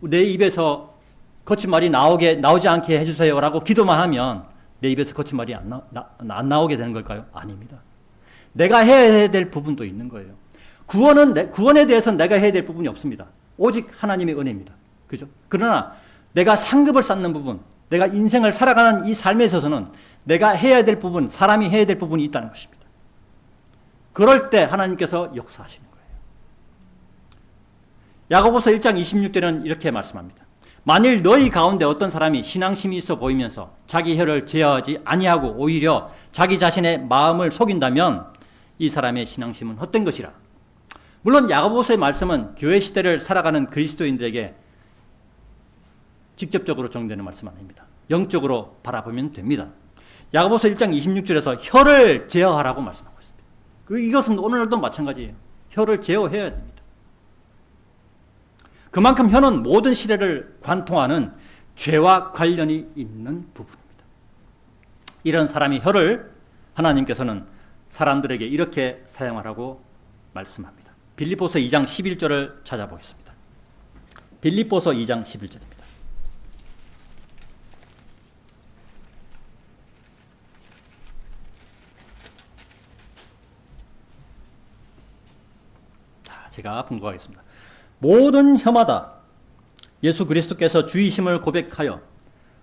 내 입에서 거친 말이 나오지 않게 해주세요라고 기도만 하면 내 입에서 거친 말이 안 나오게 되는 걸까요? 아닙니다. 내가 해야 될 부분도 있는 거예요. 구원에 대해서는 내가 해야 될 부분이 없습니다. 오직 하나님의 은혜입니다. 그죠? 그러나 내가 상급을 쌓는 부분, 내가 인생을 살아가는 이 삶에 있어서는 내가 해야 될 부분, 사람이 해야 될 부분이 있다는 것입니다. 그럴 때 하나님께서 역사하시는 거예요. 야고보서 1장 26절은 이렇게 말씀합니다. 만일 너희 가운데 어떤 사람이 신앙심이 있어 보이면서 자기 혀를 제어하지 아니하고 오히려 자기 자신의 마음을 속인다면 이 사람의 신앙심은 헛된 것이라. 물론 야고보서의 말씀은 교회 시대를 살아가는 그리스도인들에게 직접적으로 적용되는 말씀 아닙니다. 영적으로 바라보면 됩니다. 야고보서 1장 26절에서 혀를 제어하라고 말씀하고 있습니다. 이것은 오늘도 마찬가지예요. 혀를 제어해야 됩니다. 그만큼 혀는 모든 시대를 관통하는 죄와 관련이 있는 부분입니다. 이런 사람이 혀를 하나님께서는 사람들에게 이렇게 사용하라고 말씀합니다. 빌립보서 2장 11절을 찾아보겠습니다. 빌립보서 2장 11절입니다. 자, 제가 분고하겠습니다. 모든 혀마다 예수 그리스도께서 주이심을 고백하여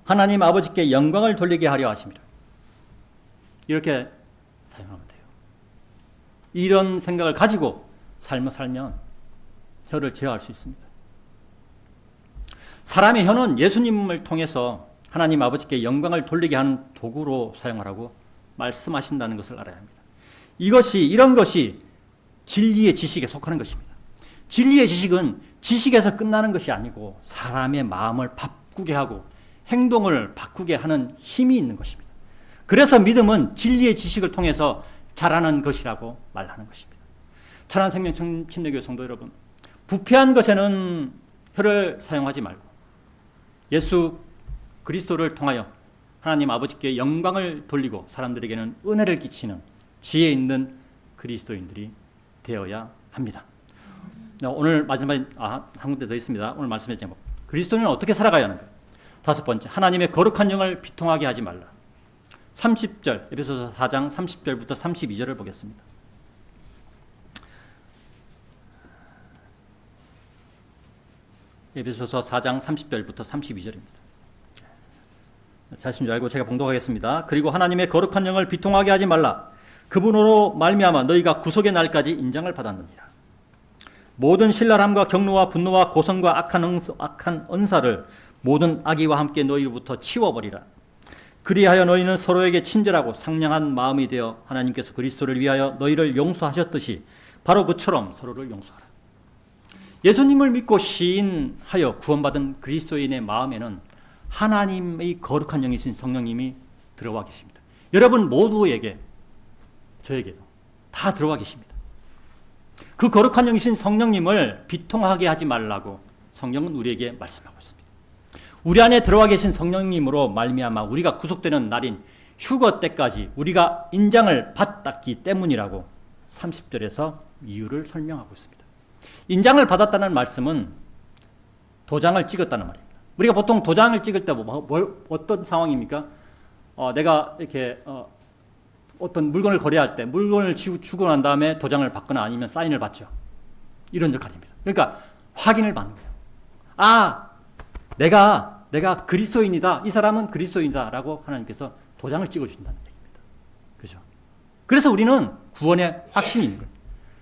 하나님 아버지께 영광을 돌리게 하려 하십니다. 이렇게 사용하면 돼요. 이런 생각을 가지고 삶을 살면 혀를 제어할 수 있습니다. 사람의 혀는 예수님을 통해서 하나님 아버지께 영광을 돌리게 하는 도구로 사용하라고 말씀하신다는 것을 알아야 합니다. 이런 것이 진리의 지식에 속하는 것입니다. 진리의 지식은 지식에서 끝나는 것이 아니고 사람의 마음을 바꾸게 하고 행동을 바꾸게 하는 힘이 있는 것입니다. 그래서 믿음은 진리의 지식을 통해서 자라는 것이라고 말하는 것입니다. 천안 생명 침례교회 성도 여러분, 부패한 것에는 혀를 사용하지 말고 예수 그리스도를 통하여 하나님 아버지께 영광을 돌리고 사람들에게는 은혜를 끼치는 지혜 있는 그리스도인들이 되어야 합니다. 오늘 마지막에 한 군데 더 있습니다. 오늘 말씀의 제목, 그리스도인은 어떻게 살아가야 하는가? 다섯 번째, 하나님의 거룩한 영을 비통하게 하지 말라. 30절, 에베소서 4장 30절부터 32절을 보겠습니다. 에베소서 4장 30절부터 32절입니다. 자신 줄 알고 제가 봉독하겠습니다. 그리고 하나님의 거룩한 영을 비통하게 하지 말라. 그분으로 말미암아 너희가 구속의 날까지 인장을 받았느니라. 모든 신랄함과 경노와 분노와 고성과 악한 언사를 모든 악의와 함께 너희로부터 치워버리라. 그리하여 너희는 서로에게 친절하고 상냥한 마음이 되어 하나님께서 그리스도를 위하여 너희를 용서하셨듯이 바로 그처럼 서로를 용서하라. 예수님을 믿고 시인하여 구원받은 그리스도인의 마음에는 하나님의 거룩한 영이신 성령님이 들어와 계십니다. 여러분 모두에게, 저에게도 다 들어와 계십니다. 그 거룩한 영이신 성령님을 비통하게 하지 말라고 성경은 우리에게 말씀하고 있습니다. 우리 안에 들어와 계신 성령님으로 말미암아 우리가 구속되는 날인 휴거 때까지 우리가 인장을 받았기 때문이라고 30절에서 이유를 설명하고 있습니다. 인장을 받았다는 말씀은 도장을 찍었다는 말입니다. 우리가 보통 도장을 찍을 때 어떤 상황입니까? 내가 이렇게 어떤 물건을 거래할 때 물건을 주고 난 다음에 도장을 받거나 아니면 사인을 받죠. 이런 역할입니다. 그러니까 확인을 받는 거예요. 아, 내가 그리스도인이다. 이 사람은 그리스도인이다라고 하나님께서 도장을 찍어준다는 얘기입니다. 그죠? 그래서 우리는 구원의 확신이 있는 거예요.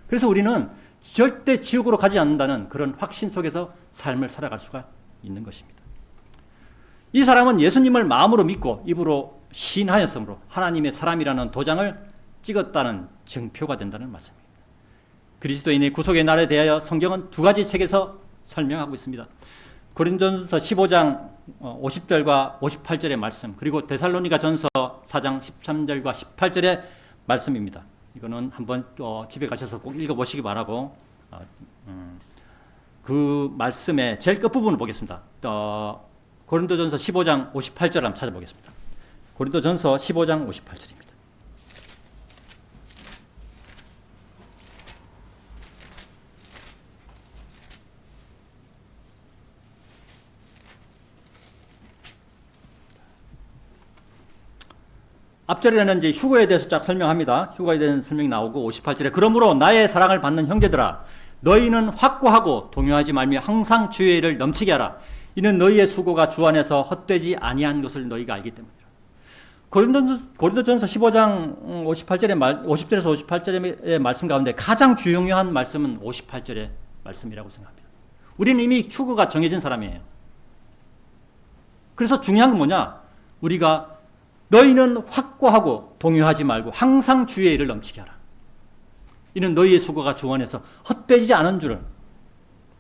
그래서 우리는 절대 지옥으로 가지 않는다는 그런 확신 속에서 삶을 살아갈 수가 있는 것입니다. 이 사람은 예수님을 마음으로 믿고 입으로 시인하였으므로 하나님의 사람이라는 도장을 찍었다는 증표가 된다는 말씀입니다. 그리스도인의 구속의 날에 대하여 성경은 두 가지 책에서 설명하고 있습니다. 고린도전서 15장 50절과 58절의 말씀, 그리고 데살로니가전서 4장 13절과 18절의 말씀입니다. 이거는 한번 집에 가셔서 꼭 읽어보시기 바라고, 그 말씀의 제일 끝부분을 보겠습니다. 고린도전서 15장 58절 한번 찾아보겠습니다. 고린도전서 15장 58절입니다. 앞절에는 이제 휴거에 대해서 쫙 설명합니다. 휴거에 대한 설명이 나오고 58절에 그러므로 나의 사랑을 받는 형제들아 너희는 확고하고 동요하지 말며 항상 주의 일을 넘치게 하라. 이는 너희의 수고가 주 안에서 헛되지 아니한 것을 너희가 알기 때문이라. 고린도전서 15장 50절에서 58절의 말씀 가운데 가장 중요한 말씀은 58절의 말씀이라고 생각합니다. 우리는 이미 휴거가 정해진 사람이에요. 그래서 중요한 건 뭐냐? 우리가 너희는 확고하고 동요하지 말고 항상 주의 일을 넘치게 하라. 이는 너희의 수고가 주 안에서 헛되지 않은 줄을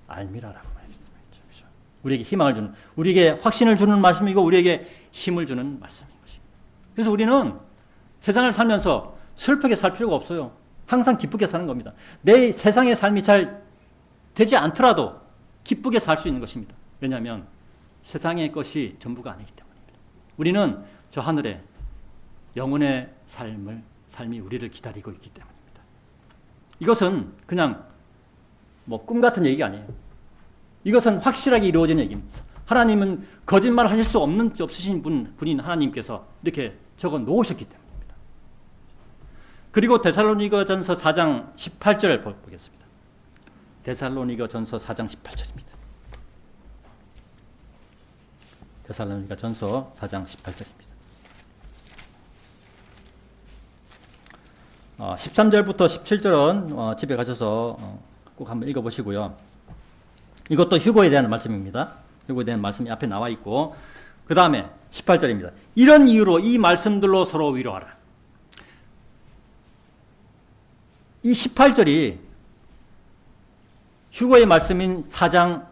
알미라라고 말씀했죠. 우리에게 희망을 주는, 우리에게 확신을 주는 말씀이고 우리에게 힘을 주는 말씀인 것입니다. 그래서 우리는 세상을 살면서 슬프게 살 필요가 없어요. 항상 기쁘게 사는 겁니다. 내 세상의 삶이 잘 되지 않더라도 기쁘게 살 수 있는 것입니다. 왜냐하면 세상의 것이 전부가 아니기 때문입니다. 우리는 저 하늘에 영혼의 삶이 우리를 기다리고 있기 때문입니다. 이것은 그냥 꿈 같은 얘기가 아니에요. 이것은 확실하게 이루어지는 얘기입니다. 하나님은 거짓말 하실 수 없으신 분인 하나님께서 이렇게 적어 놓으셨기 때문입니다. 그리고 데살로니가전서 4장 18절을 보겠습니다. 데살로니가전서 4장 18절입니다. 데살로니가전서 4장 18절입니다. 13절부터 17절은 집에 가셔서 꼭 한번 읽어보시고요. 이것도 휴거에 대한 말씀입니다. 휴거에 대한 말씀이 앞에 나와 있고 그 다음에 18절입니다. 이런 이유로 이 말씀들로 서로 위로하라. 이 18절이 휴거의 말씀인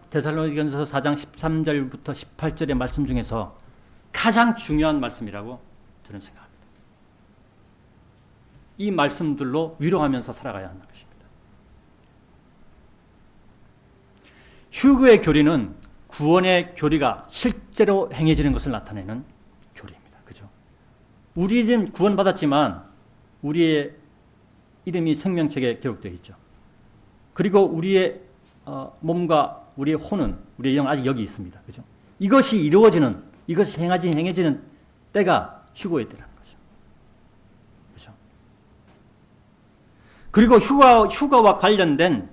데살로니가전서 4장 13절부터 18절의 말씀 중에서 가장 중요한 말씀이라고 저는 생각합니다. 이 말씀들로 위로하면서 살아가야 하는 것입니다. 휴거의 교리는 구원의 교리가 실제로 행해지는 것을 나타내는 교리입니다. 그죠? 우리 지금 구원받았지만 우리의 이름이 생명책에 기록되어 있죠. 그리고 우리의 몸과 우리의 혼은, 우리의 영 아직 여기 있습니다. 그죠? 이것이 이루어지는 이것이 행해지는 때가 휴거의 때라는 거죠. 그렇죠? 그리고 휴거와 관련된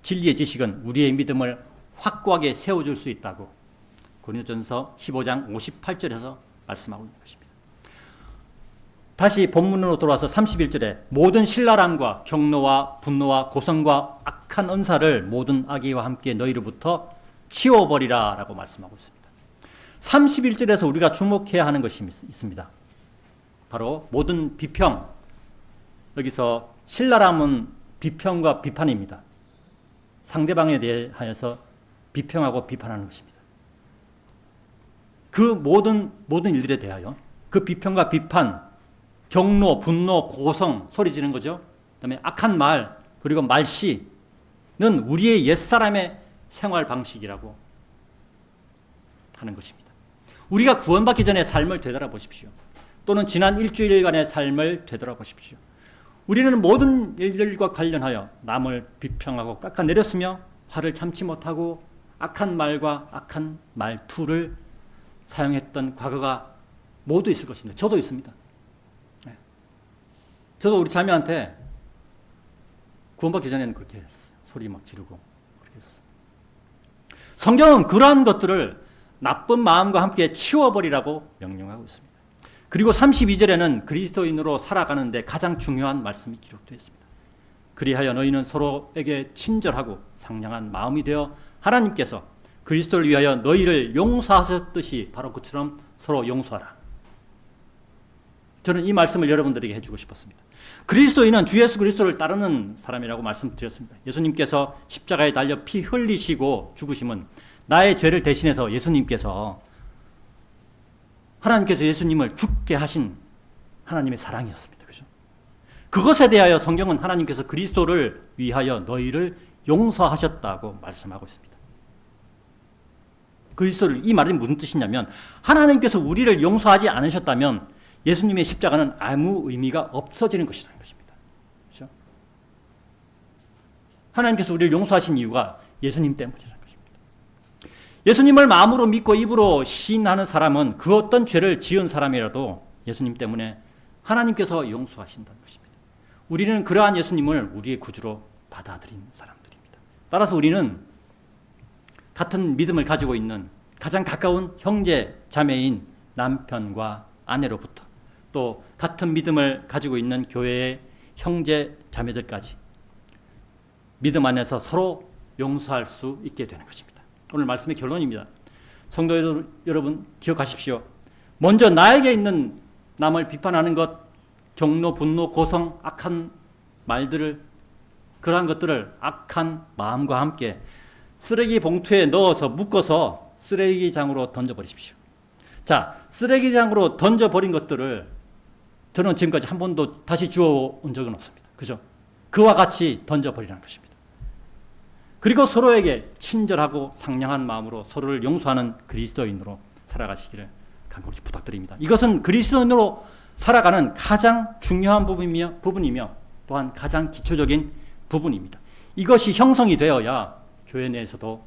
진리의 지식은 우리의 믿음을 확고하게 세워줄 수 있다고 고린도전서 15장 58절에서 말씀하고 있는 것입니다. 다시 본문으로 돌아와서 31절에 모든 신랄함과 경노와 분노와 고성과 악한 언사를 모든 악의와 함께 너희로부터 치워버리라 라고 말씀하고 있습니다. 31절에서 우리가 주목해야 하는 것이 있습니다. 바로 모든 비평, 여기서 신랄함은 비평과 비판입니다. 상대방에 대하여서 비평하고 비판하는 것입니다. 그 모든 일들에 대하여 그 비평과 비판, 경노, 분노, 고성, 소리 지르는 거죠. 그다음에 악한 말, 그리고 말씨는 우리의 옛사람의 생활 방식이라고 하는 것입니다. 우리가 구원받기 전에 삶을 되돌아보십시오. 또는 지난 일주일간의 삶을 되돌아보십시오. 우리는 모든 일들과 관련하여 남을 비평하고 깎아내렸으며 화를 참지 못하고 악한 말과 악한 말투를 사용했던 과거가 모두 있을 것입니다. 저도 있습니다. 저도 우리 자매한테 구원받기 전에는 그렇게 했었어요. 소리 막 지르고 그렇게 했었어요. 성경은 그러한 것들을 나쁜 마음과 함께 치워버리라고 명령하고 있습니다. 그리고 32절에는 그리스도인으로 살아가는데 가장 중요한 말씀이 기록되어 있습니다. 그리하여 너희는 서로에게 친절하고 상냥한 마음이 되어 하나님께서 그리스도를 위하여 너희를 용서하셨듯이 바로 그처럼 서로 용서하라. 저는 이 말씀을 여러분들에게 해주고 싶었습니다. 그리스도인은 주 예수 그리스도를 따르는 사람이라고 말씀드렸습니다. 예수님께서 십자가에 달려 피 흘리시고 죽으심은 나의 죄를 대신해서 하나님께서 예수님을 죽게 하신 하나님의 사랑이었습니다. 그죠? 그것에 대하여 성경은 하나님께서 그리스도를 위하여 너희를 용서하셨다고 말씀하고 있습니다. 그리스도를, 이 말이 무슨 뜻이냐면 하나님께서 우리를 용서하지 않으셨다면 예수님의 십자가는 아무 의미가 없어지는 것이라는 것입니다. 그렇죠? 하나님께서 우리를 용서하신 이유가 예수님 때문이라는 것입니다. 예수님을 마음으로 믿고 입으로 시인하는 사람은 그 어떤 죄를 지은 사람이라도 예수님 때문에 하나님께서 용서하신다는 것입니다. 우리는 그러한 예수님을 우리의 구주로 받아들인 사람들입니다. 따라서 우리는 같은 믿음을 가지고 있는 가장 가까운 형제, 자매인 남편과 아내로부터 또 같은 믿음을 가지고 있는 교회의 형제, 자매들까지 믿음 안에서 서로 용서할 수 있게 되는 것입니다. 오늘 말씀의 결론입니다. 성도 여러분 기억하십시오. 먼저 나에게 있는 남을 비판하는 것, 경노, 분노, 고성, 악한 말들을, 그러한 것들을 악한 마음과 함께 쓰레기 봉투에 넣어서 묶어서 쓰레기장으로 던져버리십시오. 자, 쓰레기장으로 던져버린 것들을 저는 지금까지 한 번도 다시 주워온 적은 없습니다. 그죠? 그와 같이 던져버리라는 것입니다. 그리고 서로에게 친절하고 상냥한 마음으로 서로를 용서하는 그리스도인으로 살아가시기를 간곡히 부탁드립니다. 이것은 그리스도인으로 살아가는 가장 중요한 부분이며 또한 가장 기초적인 부분입니다. 이것이 형성이 되어야 교회 내에서도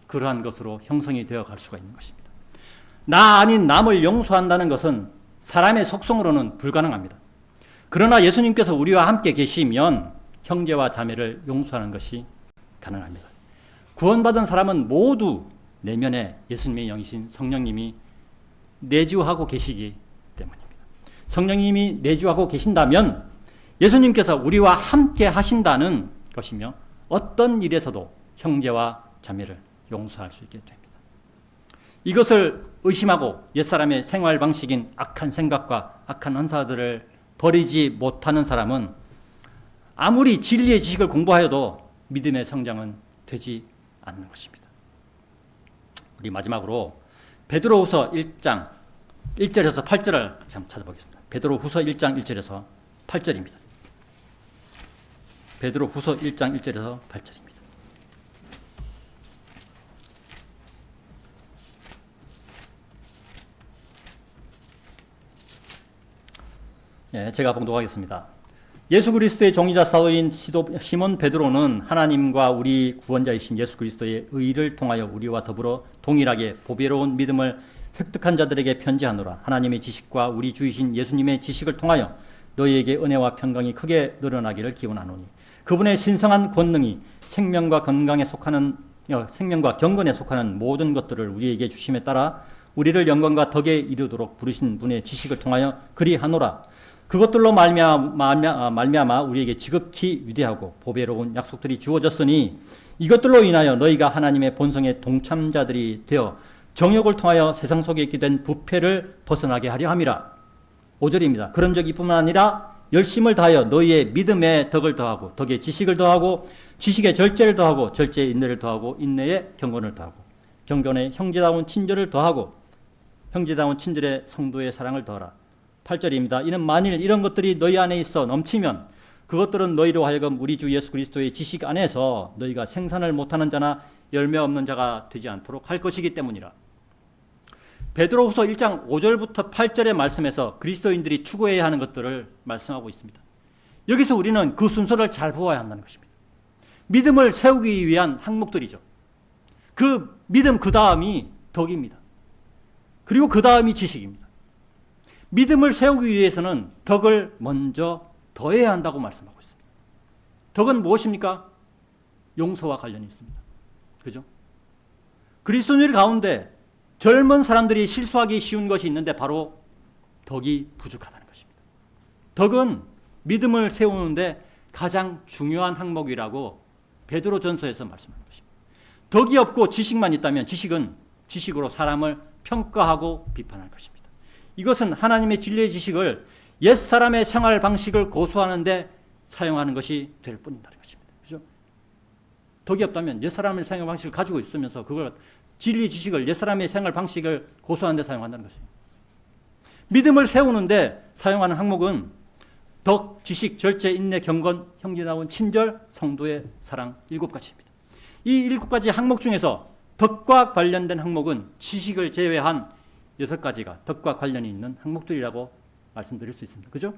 그러한 것으로 형성이 되어 갈 수가 있는 것입니다. 나 아닌 남을 용서한다는 것은 사람의 속성으로는 불가능합니다. 그러나 예수님께서 우리와 함께 계시면 형제와 자매를 용서하는 것이 가능합니다. 구원받은 사람은 모두 내면에 예수님의 영이신 성령님이 내주하고 계시기 때문입니다. 성령님이 내주하고 계신다면 예수님께서 우리와 함께 하신다는 것이며 어떤 일에서도 형제와 자매를 용서할 수 있게 됩니다. 이것을 의심하고 옛사람의 생활 방식인 악한 생각과 악한 언사들을 버리지 못하는 사람은 아무리 진리의 지식을 공부하여도 믿음의 성장은 되지 않는 것입니다. 우리 마지막으로 베드로후서 1장 1절에서 8절을 찾아보겠습니다. 베드로후서 1장 1절에서 8절입니다. 베드로후서 1장 1절에서 8절입니다. 네, 제가 봉독하겠습니다. 예수 그리스도의 종이자 사도인 시몬 베드로는 하나님과 우리 구원자이신 예수 그리스도의 의를 통하여 우리와 더불어 동일하게 보배로운 믿음을 획득한 자들에게 편지하노라. 하나님의 지식과 우리 주이신 예수님의 지식을 통하여 너희에게 은혜와 평강이 크게 늘어나기를 기원하노니 그분의 신성한 권능이 생명과 경건에 속하는 모든 것들을 우리에게 주심에 따라 우리를 영광과 덕에 이르도록 부르신 분의 지식을 통하여 그리하노라. 그것들로 말미암아 우리에게 지극히 위대하고 보배로운 약속들이 주어졌으니 이것들로 인하여 너희가 하나님의 본성의 동참자들이 되어 정욕을 통하여 세상 속에 있게 된 부패를 벗어나게 하려 함이라. 5절입니다. 그런 적 이뿐만 아니라 열심을 다하여 너희의 믿음에 덕을 더하고 덕에 지식을 더하고 지식에 절제를 더하고 절제에 인내를 더하고 인내에 경건을 더하고 경건에 형제다운 친절을 더하고 형제다운 친절에 성도의 사랑을 더하라. 8절입니다. 이는 만일 이런 것들이 너희 안에 있어 넘치면 그것들은 너희로 하여금 우리 주 예수 그리스도의 지식 안에서 너희가 생산을 못하는 자나 열매 없는 자가 되지 않도록 할 것이기 때문이라. 베드로후서 1장 5절부터 8절의 말씀에서 그리스도인들이 추구해야 하는 것들을 말씀하고 있습니다. 여기서 우리는 그 순서를 잘 보아야 한다는 것입니다. 믿음을 세우기 위한 항목들이죠. 그 믿음 그 다음이 덕입니다. 그리고 그 다음이 지식입니다. 믿음을 세우기 위해서는 덕을 먼저 더해야 한다고 말씀하고 있습니다. 덕은 무엇입니까? 용서와 관련이 있습니다. 그죠? 그리스도인들 가운데 젊은 사람들이 실수하기 쉬운 것이 있는데 바로 덕이 부족하다는 것입니다. 덕은 믿음을 세우는데 가장 중요한 항목이라고 베드로전서에서 말씀하는 것입니다. 덕이 없고 지식만 있다면 지식은 지식으로 사람을 평가하고 비판할 것입니다. 이것은 하나님의 진리의 지식을 옛사람의 생활 방식을 고수하는 데 사용하는 것이 될 뿐이라는 것입니다. 그죠? 덕이 없다면 옛사람의 생활 방식을 가지고 있으면서 그걸 진리 지식을 옛사람의 생활 방식을 고수하는 데 사용한다는 것이에요. 믿음을 세우는데 사용하는 항목은 덕, 지식, 절제, 인내, 경건, 형제다운 친절, 성도의 사랑 7가지입니다. 이 7가지 항목 중에서 덕과 관련된 항목은 지식을 제외한 6가지가 덕과 관련이 있는 항목들이라고 말씀드릴 수 있습니다. 그죠?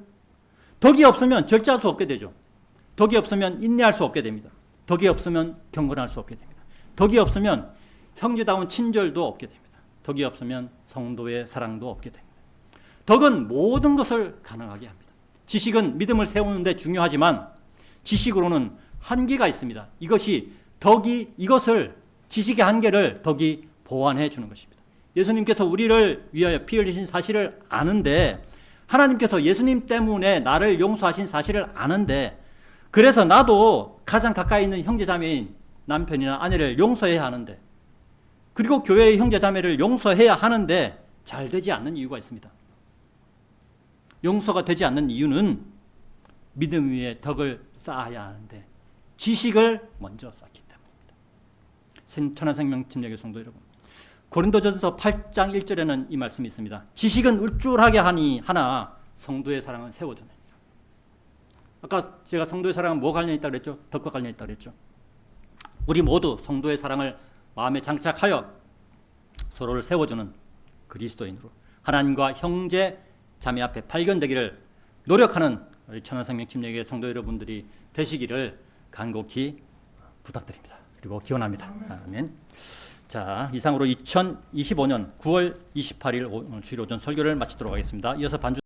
덕이 없으면 절제할 수 없게 되죠. 덕이 없으면 인내할 수 없게 됩니다. 덕이 없으면 경건할 수 없게 됩니다. 덕이 없으면 형제다운 친절도 없게 됩니다. 덕이 없으면 성도의 사랑도 없게 됩니다. 덕은 모든 것을 가능하게 합니다. 지식은 믿음을 세우는데 중요하지만 지식으로는 한계가 있습니다. 이것을 지식의 한계를 덕이 보완해 주는 것입니다. 예수님께서 우리를 위하여 피 흘리신 사실을 아는데 하나님께서 예수님 때문에 나를 용서하신 사실을 아는데 그래서 나도 가장 가까이 있는 형제자매인 남편이나 아내를 용서해야 하는데 그리고 교회의 형제자매를 용서해야 하는데 잘 되지 않는 이유가 있습니다. 용서가 되지 않는 이유는 믿음 위에 덕을 쌓아야 하는데 지식을 먼저 쌓기 때문입니다. 천하생명 침례교회 성도 여러분, 고린도전서 8장 1절에는 이 말씀이 있습니다. 지식은 울줄하게 하나 성도의 사랑은 세워주네. 아까 제가 성도의 사랑은 뭐와 관련이 있다고 그랬죠? 덕과 관련이 있다고 그랬죠? 우리 모두 성도의 사랑을 마음에 장착하여 서로를 세워주는 그리스도인으로 하나님과 형제 자매 앞에 발견되기를 노력하는 우리 천하생명 침례교회 성도 여러분들이 되시기를 간곡히 부탁드립니다. 그리고 기원합니다. 아멘. 자, 이상으로 2025년 9월 28일 주일 오전 설교를 마치도록 하겠습니다. 이어서 반주